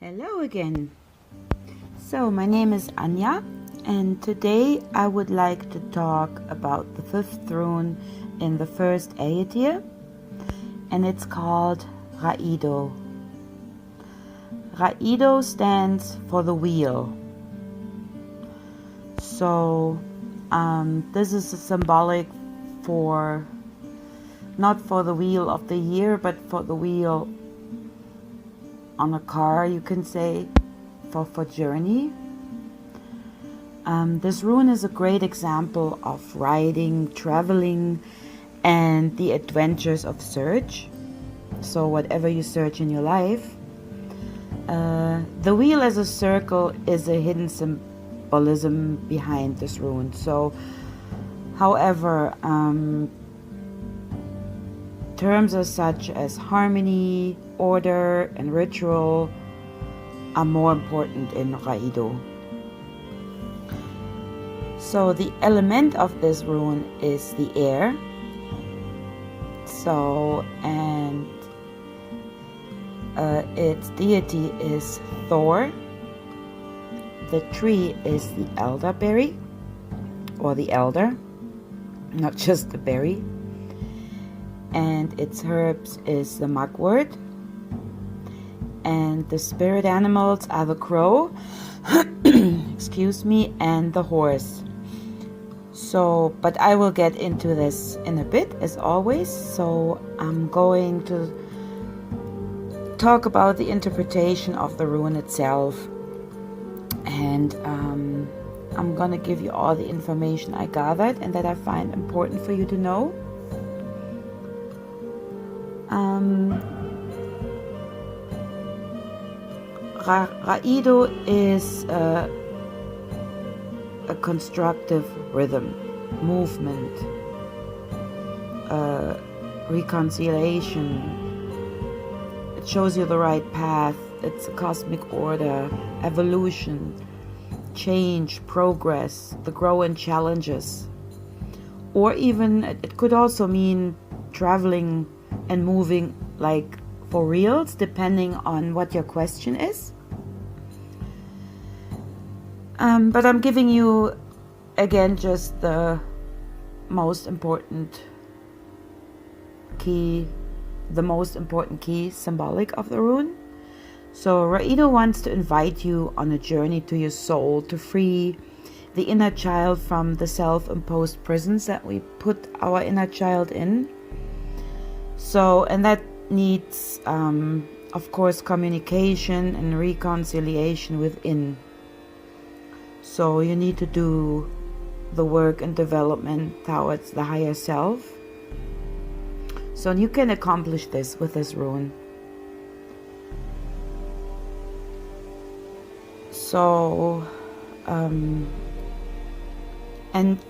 Hello again. So my name is Anja, and today I would like to talk about the fifth rune in the first Aetir, and it's called Raido. Raido stands for the wheel. So this is a symbolic for, not for the wheel of the year, but for the wheel on a car, you can say, for journey. This rune is a great example of riding, traveling, and the adventures of search. So whatever you search in your life, the wheel as a circle is a hidden symbolism behind this rune. So, however, terms as such as harmony, order, and ritual are more important in Raido. So the element of this rune is the air. So, and its deity is Thor. The tree is the elderberry, or the elder, not just the berry. And its herbs is the mugwort. And the spirit animals are the crow, excuse me, and the horse. So, but I will get into this in a bit, as always. So I'm going to talk about the interpretation of the rune itself. And I'm going to give you all the information I gathered and that I find important for you to know. Raido is a constructive rhythm, movement, reconciliation. It shows you the right path. It's a cosmic order, evolution, change, progress, the growing challenges. Or even, it could also mean traveling and moving, like for reals, depending on what your question is. But I'm giving you, again, just the most important key, symbolic of the rune. So Raido wants to invite you on a journey to your soul, to free the inner child from the self-imposed prisons that we put our inner child in. So, and that needs, of course, communication and reconciliation within. So you need to do the work and development towards the higher self. So you can accomplish this with this rune. So, and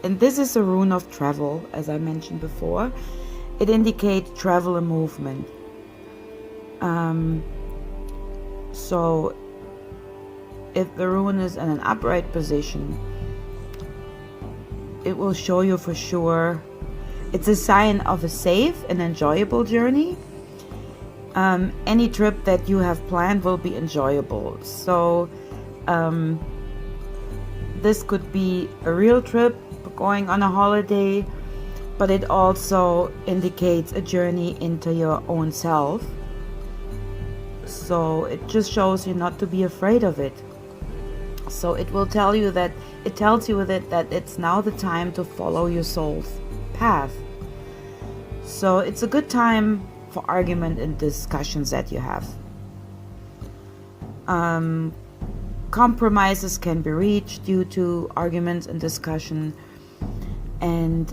this is a rune of travel, as I mentioned before. It indicates travel and movement. So if the rune is in an upright position, it will show you for sure. It's a sign of a safe and enjoyable journey. Any trip that you have planned will be enjoyable. So this could be a real trip, going on a holiday, but it also indicates a journey into your own self. So it just shows you not to be afraid of it. So it will tell you that, it tells you with it that it's now the time to follow your soul's path. So it's a good time for argument and discussions that you have. Compromises can be reached due to arguments and discussion. And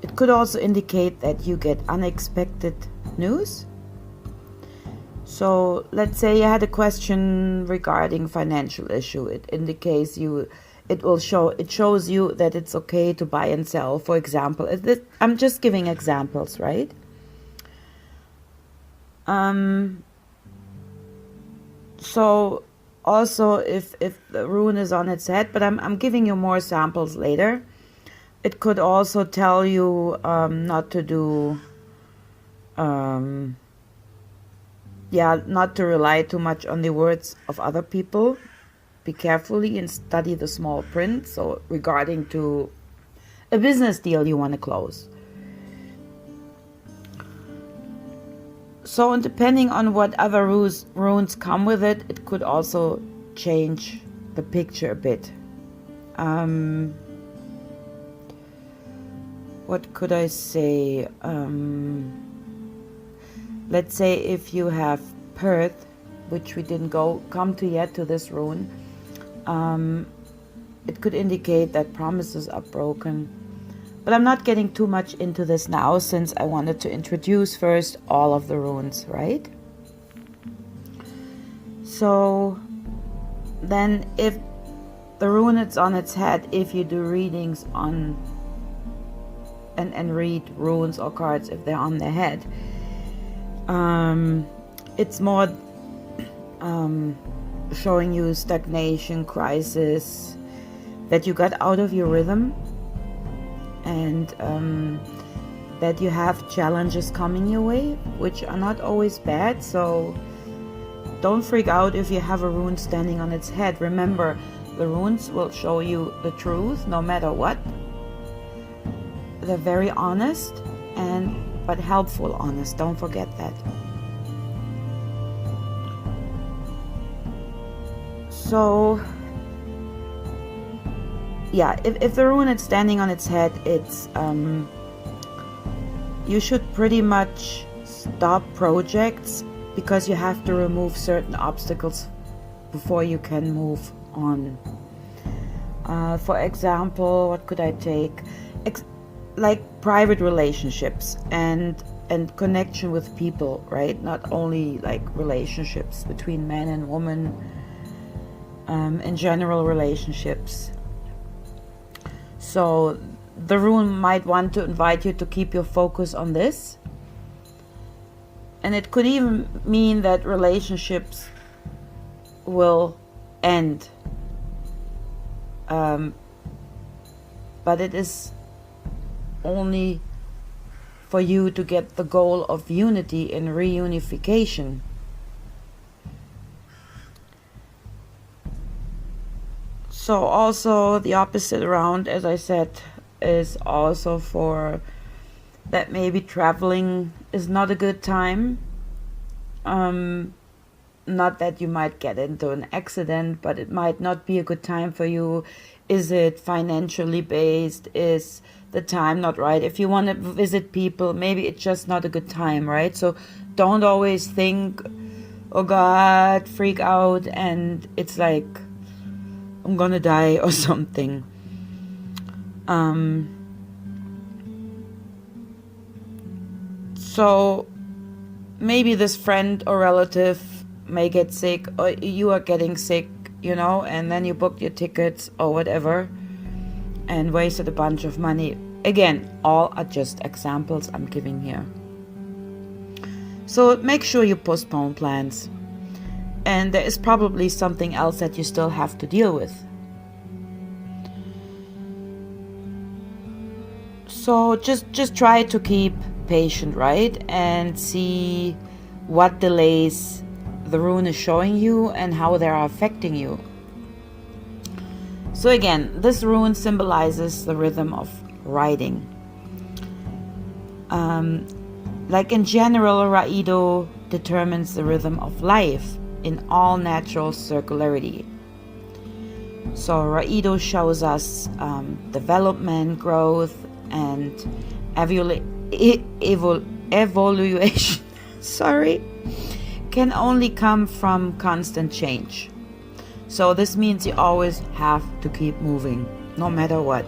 it could also indicate that you get unexpected news. So let's say you had a question regarding financial issue. It indicates you, it shows you that it's okay to buy and sell, for example. I'm just giving examples, right? So also if the rune is on its head, but I'm giving you more samples later. It could also tell you not to do not to rely too much on the words of other people. Be carefully and study the small print. So regarding to a business deal you want to close. So, and depending on what other runes come with it, it could also change the picture a bit. What could I say? Let's say if you have Perth, which we didn't come to yet to this rune, it could indicate that promises are broken. But I'm not getting too much into this now, since I wanted to introduce first all of the runes, right? So then if the rune is on its head, if you do readings on and read runes or cards if they're on their head, it's more showing you stagnation, crisis, that you got out of your rhythm, and that you have challenges coming your way, which are not always bad. So don't freak out if you have a rune standing on its head. Remember, the runes will show you the truth no matter what. They're very honest, but helpful honest. Don't forget that. So yeah, if the rune is standing on its head, it's you should pretty much stop projects, because you have to remove certain obstacles before you can move on. For example, what could I take? Like private relationships and connection with people, right? Not only like relationships between man and woman, in general relationships. So the rune might want to invite you to keep your focus on this. And it could even mean that relationships will end. But it is only for you to get the goal of unity and reunification. So also the opposite around, as I said, is also for that maybe traveling is not a good time. Not that you might get into an accident, but it might not be a good time for you. Is it financially based? Is the time not right? If you want to visit people, maybe it's just not a good time, right? So don't always think, oh God, freak out, and it's like I'm gonna die or something. So maybe this friend or relative may get sick, or you are getting sick, and then you booked your tickets or whatever and wasted a bunch of money. Again, all are just examples I'm giving here. So make sure you postpone plans. And there is probably something else that you still have to deal with. So just try to keep patient, right? And see what delays the rune is showing you and how they are affecting you. So again, this rune symbolizes the rhythm of writing. Like in general, Raido determines the rhythm of life in all natural circularity. So Raido shows us development, growth, and evaluation can only come from constant change. So this means you always have to keep moving, no matter what.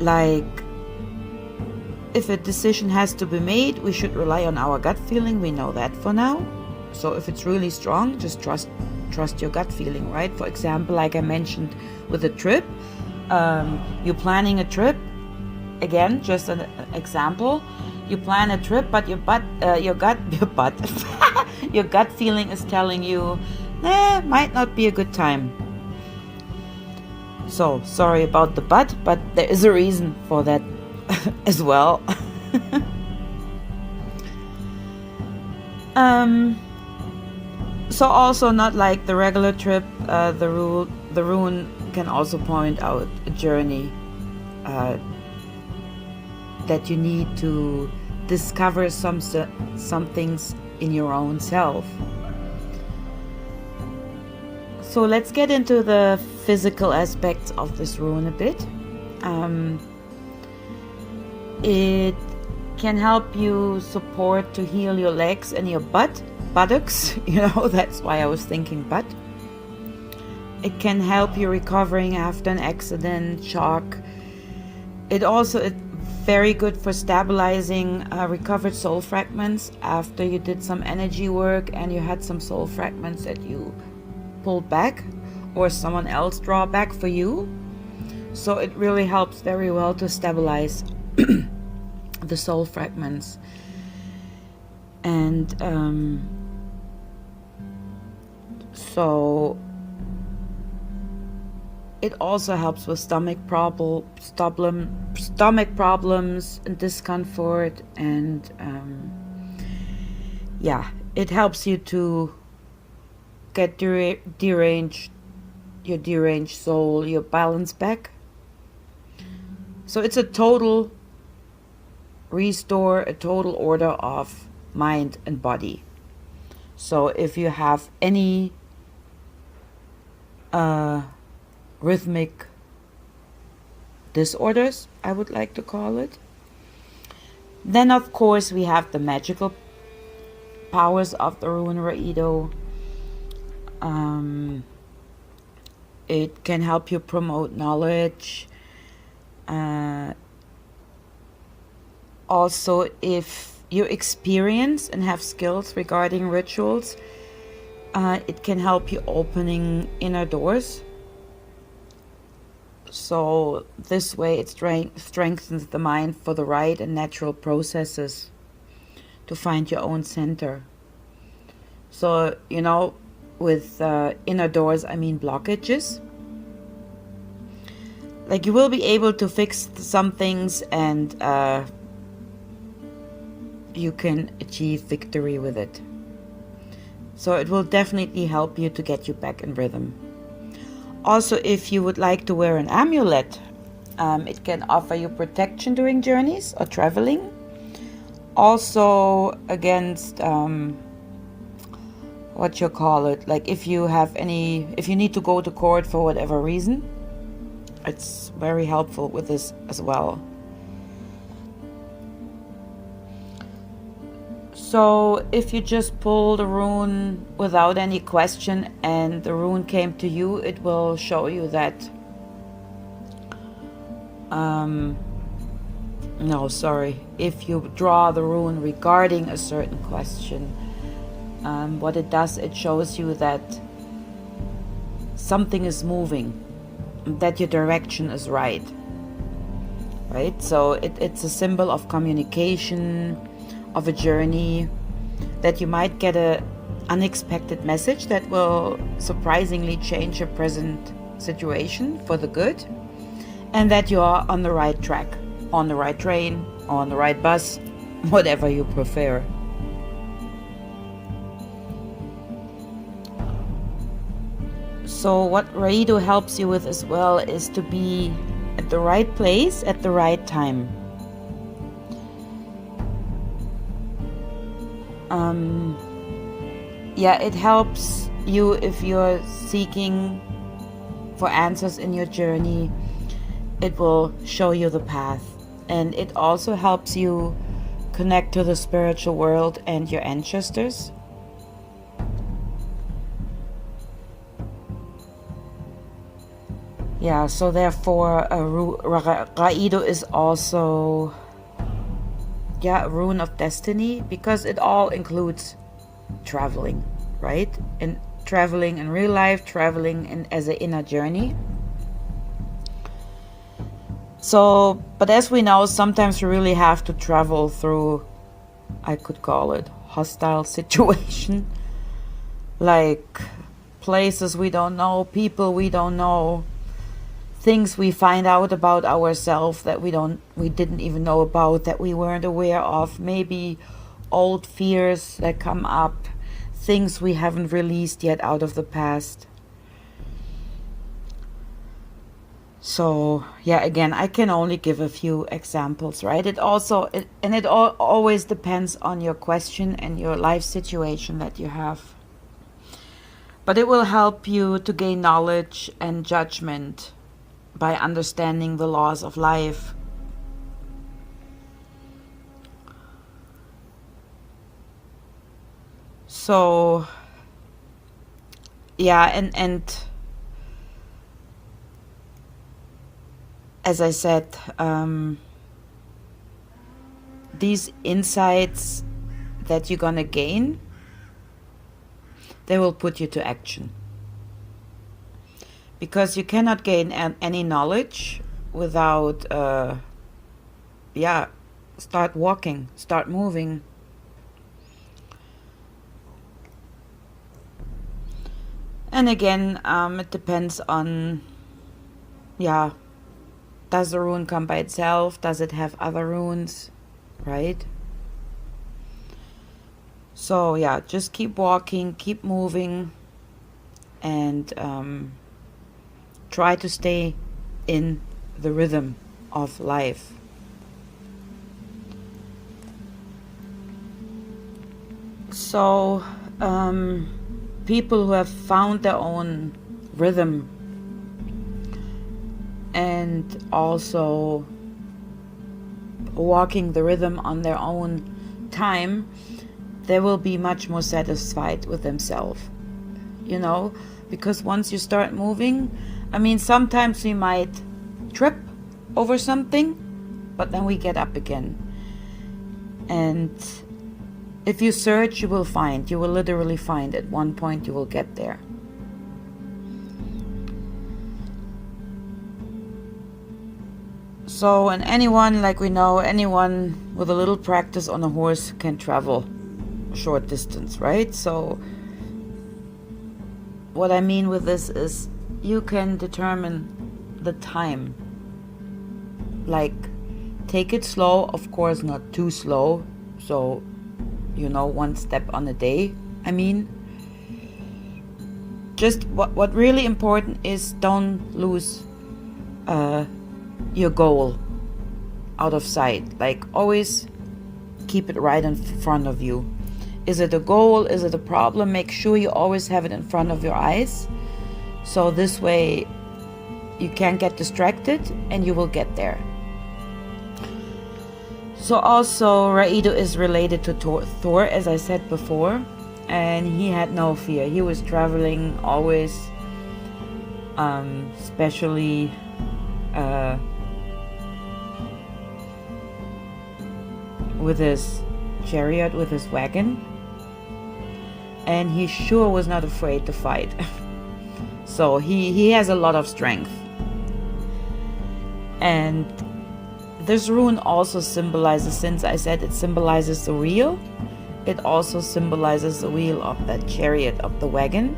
Like, if a decision has to be made, we should rely on our gut feeling. We know that for now. So if it's really strong, just trust your gut feeling, right? For example, like I mentioned with a trip, you're planning a trip. Again, just an example. You plan a trip, but your gut feeling is telling you, might not be a good time. So sorry about the but there is a reason for that as well. So also not like the regular trip, the rune can also point out a journey that you need to discover some things in your own self. So let's get into the physical aspects of this rune a bit. It can help you support to heal your legs and your buttocks. That's why I was thinking butt. It can help you recovering after an accident, shock. It's very good for stabilizing recovered soul fragments after you did some energy work and you had some soul fragments that you pulled back or someone else draw back for you. So it really helps very well to stabilize the soul fragments. And so it also helps with stomach problems and discomfort, and it helps you to get your deranged soul, your balance back. So it's a total restore, a total order of mind and body. So if you have any rhythmic disorders, I would like to call it, then of course we have the magical powers of the rune Raido. It can help you promote knowledge. Also, if you experience and have skills regarding rituals, it can help you opening inner doors. So this way it strengthens the mind for the right and natural processes to find your own center. So, with inner doors, I mean blockages. Like you will be able to fix some things and you can achieve victory with it. So it will definitely help you to get you back in rhythm. Also, if you would like to wear an amulet, it can offer you protection during journeys or traveling. Also against like if you need to go to court for whatever reason, it's very helpful with this as well. So if you just pull the rune without any question and the rune came to you, it will show you that if you draw the rune regarding a certain question, what it does, it shows you that something is moving, that your direction is right. So it's a symbol of communication, of a journey, that you might get an unexpected message that will surprisingly change your present situation for the good, and that you are on the right track, on the right train, on the right bus, whatever you prefer. So what Raido helps you with as well is to be at the right place at the right time. It helps you if you're seeking for answers in your journey. It will show you the path, and it also helps you connect to the spiritual world and your ancestors. So therefore Raido is also a rune of destiny, because it all includes traveling, right? And traveling in real life, traveling as an inner journey. So, but as we know, sometimes we really have to travel through, I could call it, hostile situation, like places we don't know, people we don't know, things we find out about ourselves that we didn't even know about, that we weren't aware of. Maybe old fears that come up, things we haven't released yet out of the past. So yeah, again, I can only give a few examples, right? It always depends on your question and your life situation that you have. But it will help you to gain knowledge and judgment by understanding the laws of life. So yeah, and as I said, these insights that you're gonna gain, they will put you to action. Because you cannot gain any knowledge without, start walking, start moving. And again, it depends on, does the rune come by itself? Does it have other runes, right? So yeah, just keep walking, keep moving, and try to stay in the rhythm of life. So people who have found their own rhythm and also walking the rhythm on their own time, they will be much more satisfied with themselves, because once you start moving, sometimes we might trip over something, but then we get up again. And if you search, you will literally find. At one point you will get there. So, and anyone with a little practice on a horse can travel a short distance, right? So what I mean with this is you can determine the time. Like, take it slow, of course not too slow, so 1 step on a day. Just what really important is, don't lose your goal out of sight. Like, always keep it right in front of you. Is it a goal? Is it a problem? Make sure you always have it in front of your eyes, so this way you can't get distracted and you will get there. So also, Raido is related to Thor, as I said before, and he had no fear. He was traveling always, especially with his chariot, with his wagon, and he sure was not afraid to fight. So he has a lot of strength. And this rune also symbolizes, since I said it symbolizes the wheel, it also symbolizes the wheel of that chariot, of the wagon.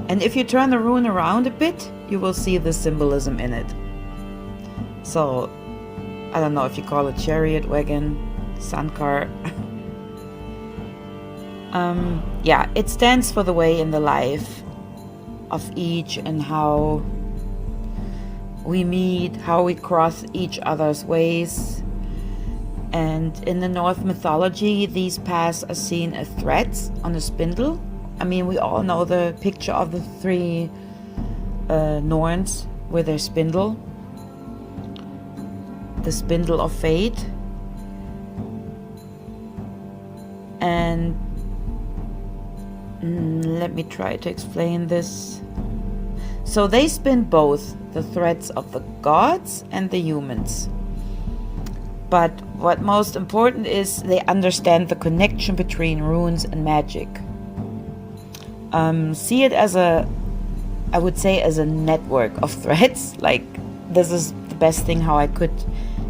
And if you turn the rune around a bit, you will see the symbolism in it. So I don't know if you call it chariot, wagon, sun car. It stands for the way in the life of each, and how we meet, how we cross each other's ways. And in the Norse mythology, these paths are seen as threads on a spindle. We all know the picture of the 3 Norns with their spindle, the spindle of fate. And let me try to explain this. So they spin both the threads of the gods and the humans. But what most important is, they understand the connection between runes and magic. See it as I would say as a network of threads. Like, this is the best thing how I could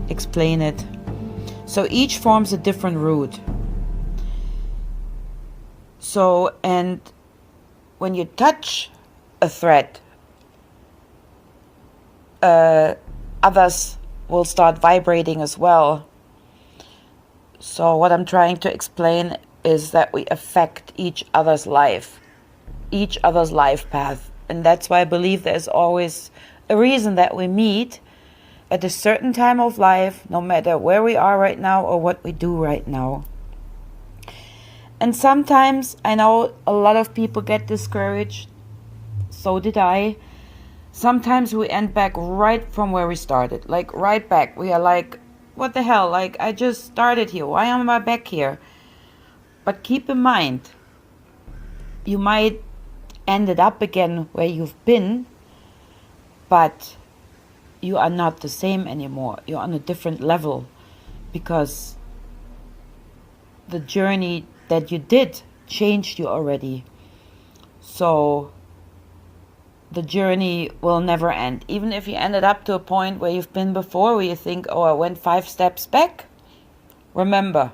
explain it. So each forms a different root. So, and when you touch a thread, others will start vibrating as well. So what I'm trying to explain is that we affect each other's life path. And that's why I believe there's always a reason that we meet at a certain time of life, no matter where we are right now or what we do right now. And sometimes I know a lot of people get discouraged. So did I. Sometimes we end back right from where we started. Like right back. We are like, what the hell? Like, I just started here. Why am I back here? But keep in mind, you might ended up again where you've been, but you are not the same anymore. You're on a different level because the journey that you did changed you already. So the journey will never end. Even if you ended up to a point where you've been before, where you think, oh, I went 5 steps back. Remember,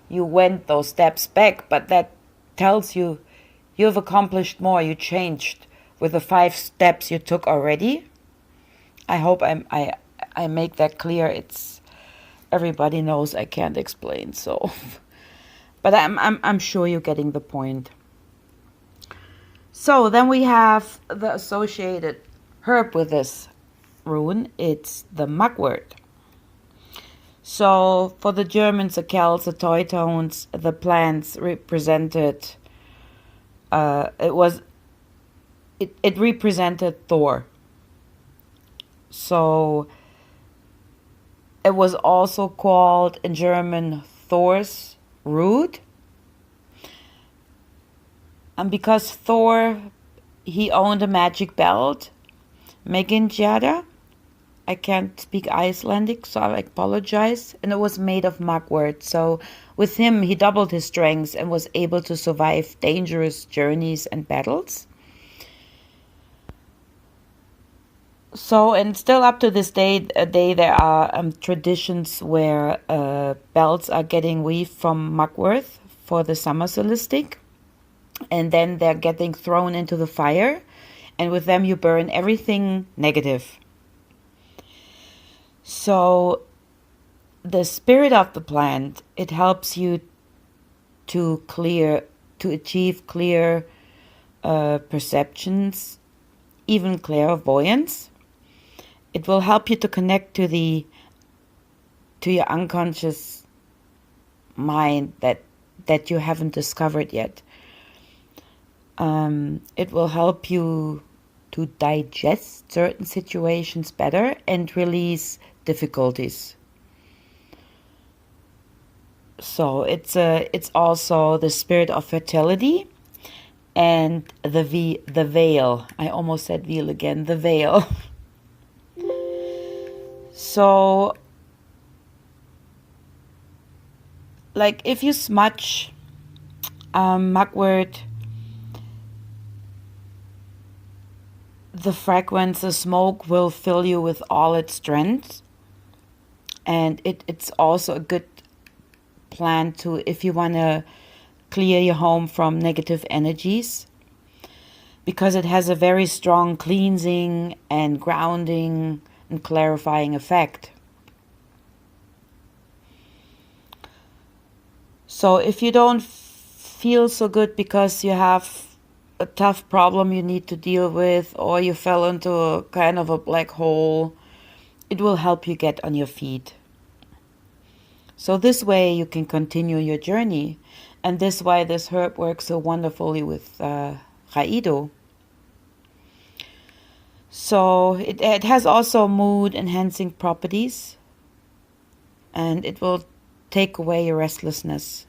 you went those steps back, but that tells you you've accomplished more, you changed with the 5 steps you took already. I hope I make that clear. It's everybody knows I can't explain, so but I'm sure you're getting the point. So then we have the associated herb with this rune. It's the Mugwort. So for the Germans, the Celts, the Teutones, the plants represented it represented Thor. So it was also called in German Thor's root. And because Thor, he owned a magic belt, Megingjada. I can't speak Icelandic, so I apologize. And it was made of mugwort. So with him, he doubled his strength and was able to survive dangerous journeys and battles. So, and still up to this day there are traditions where belts are getting weaved from mugwort for the summer solstice. And then they're getting thrown into the fire. And with them you burn everything negative. So the spirit of the plant, it helps you to achieve clear perceptions, even clairvoyance. It will help you to connect to your unconscious mind that you haven't discovered yet. It will help you to digest certain situations better and release difficulties. So it's also the spirit of fertility and the veil. I almost said veil again. The veil. So, like if you smudge mugwort, the fragrance, the smoke will fill you with all its strength. And it's also a good plant to, if you want to clear your home from negative energies, because it has a very strong cleansing and grounding and clarifying effect. So if you don't feel so good because you have a tough problem you need to deal with, or you fell into a kind of a black hole, it will help you get on your feet. So this way you can continue your journey. And this is why this herb works so wonderfully with Raido. So it has also mood enhancing properties. And it will take away your restlessness.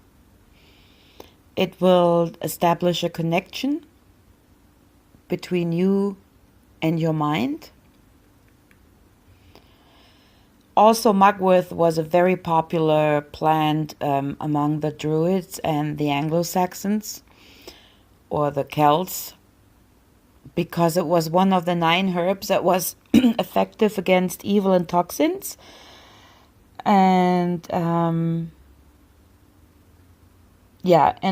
It will establish a connection between you and your mind. Also, mugwort was a very popular plant among the Druids and the Anglo-Saxons, or the Celts, because it was one of the 9 herbs that was effective against evil and toxins. And and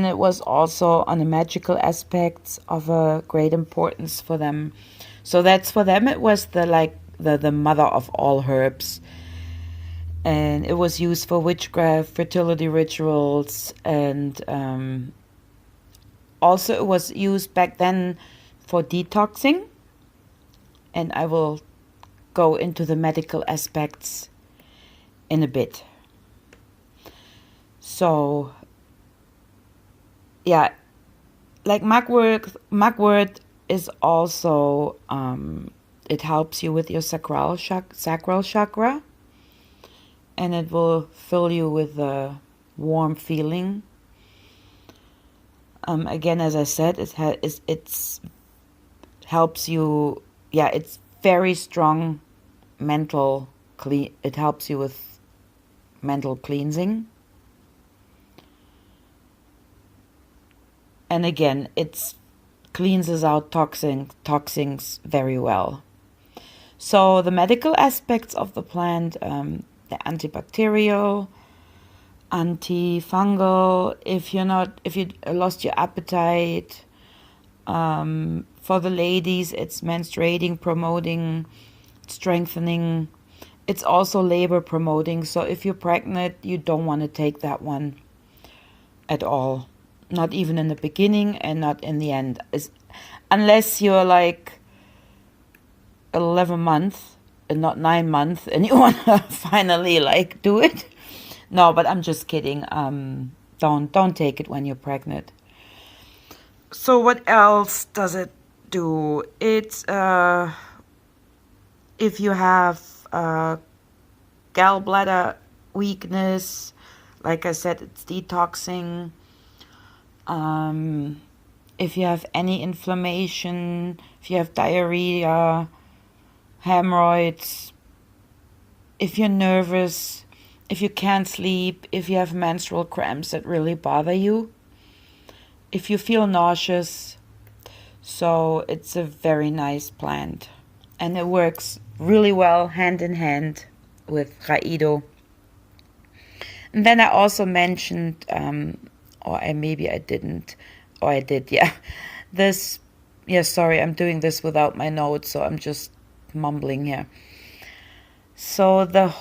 it was also on the magical aspects of a great importance for them. So that's, for them it was the mother of all herbs. And it was used for witchcraft, fertility rituals, and also it was used back then for detoxing. And I will go into the medical aspects in a bit. So, yeah, like mugwort is also, it helps you with your sacral chakra, and it will fill you with a warm feeling. Again, as I said, it's helps you. Yeah, it's very strong mental clean. It helps you with mental cleansing. And again, it cleanses out toxins very well. So the medical aspects of the plant, the antibacterial, antifungal, if you lost your appetite, for the ladies, it's menstruating, promoting, strengthening. It's also labor promoting. So if you're pregnant, you don't want to take that one at all. Not even in the beginning and not in the end. Unless you're like 11 months and not 9 months and you want to finally like do it. No, but I'm just kidding. Don't take it when you're pregnant. So what else does it do? It's if you have gallbladder weakness, like I said, it's detoxing. If you have any inflammation, if you have diarrhea, hemorrhoids, if you're nervous, if you can't sleep, if you have menstrual cramps that really bother you, if you feel nauseous. So it's a very nice plant. And it works really well hand in hand with Raido. And then I also mentioned, maybe I didn't, or I did, yeah. Sorry, I'm doing this without my notes, so I'm just mumbling here. So the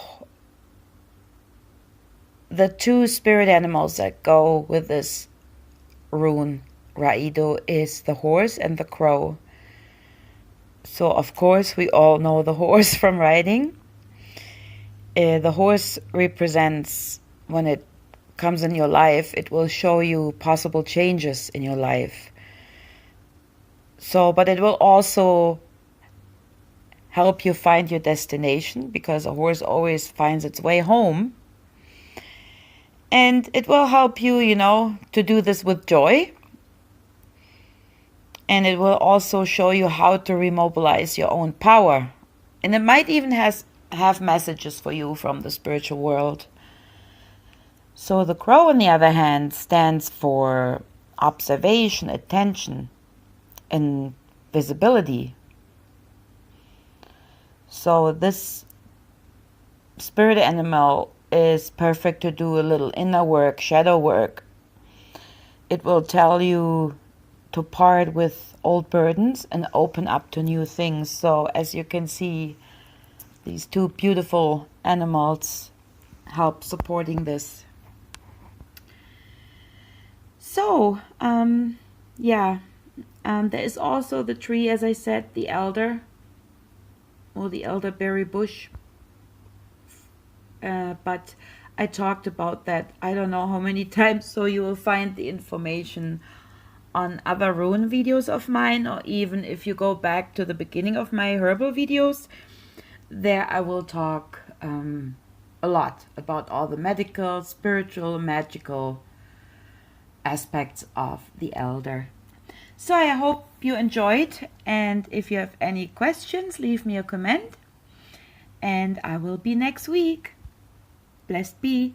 two spirit animals that go with this rune, Raido, is the horse and the crow. So, of course, we all know the horse from riding. The horse represents, when it comes in your life, it will show you possible changes in your life. So, but it will also help you find your destination, because a horse always finds its way home. And it will help you, to do this with joy. And it will also show you how to remobilize your own power. And it might even have messages for you from the spiritual world. So the crow, on the other hand, stands for observation, attention, and visibility. So this spirit animal is perfect to do a little inner work, shadow work. It will tell you to part with old burdens and open up to new things. So as you can see, these two beautiful animals help supporting this. So, there is also the tree, as I said, the elder, or the elderberry bush. But I talked about that I don't know how many times, so you will find the information on other rune videos of mine, or even if you go back to the beginning of my herbal videos, there I will talk a lot about all the medical, spiritual, magical aspects of the elder. So I hope you enjoyed, and if you have any questions, leave me a comment, and I will be next week. Blessed be.